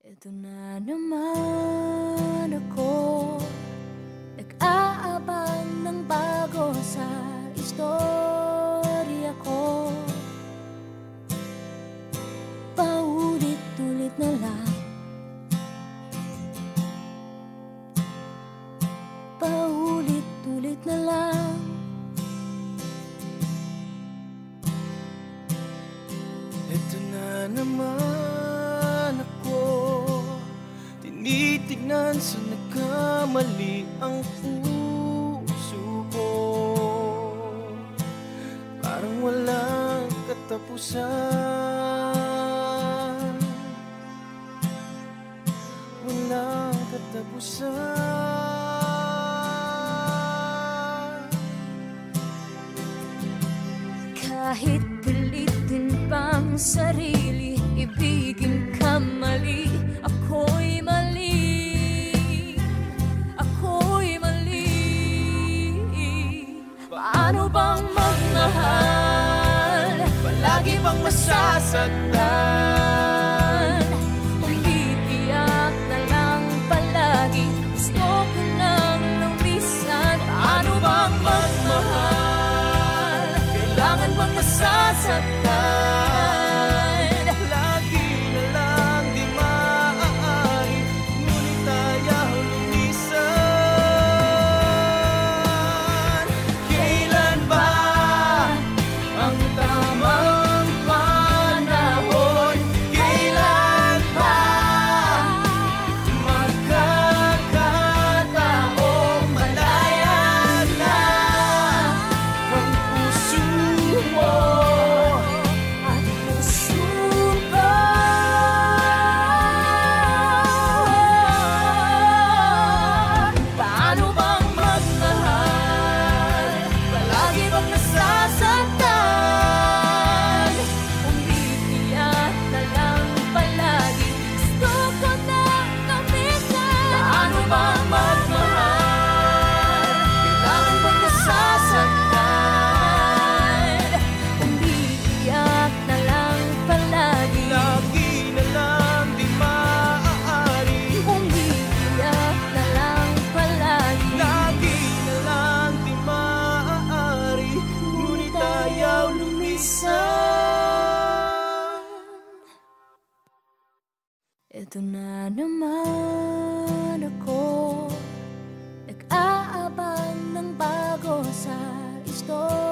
Ito na naman ako, nag-aabang ng bago sa istorya ko. Paulit-ulit na lang, paulit-ulit na lang. Ito na naman ako, tinitignan sa nagkamali ang puso ko. Parang walang katapusan, walang katapusan. Kahit pilitin pang sarili, ibigin ka mali, ako'y mali, ako'y mali. Paano bang magmahal, Palagi bang masasaktan? umiiyak na lang palagi, gusto ko nang lumisan. Paano bang magmahal, kailangan bang masasaktan? Lagi na lang di maaari, ngunit ayaw lumisan. Kailan ba ang tamang panahon? Kailan ba magkakataong malaya na ang puso mo? At puso ko, paano bang magmahal, palagi bang nasasaktan? Umiiyak na lang palagi, gusto ko nang lumisan. Paano bang magmahal, kailangan bang nasasaktan? Umiiyak na lang palagi, Lagi na lang di maaari, umiiyak na lang palagi. lagi na lang di maaari, ngunit ayaw lumisan. Ito na naman ako, nag-aabang ng bago sa istorya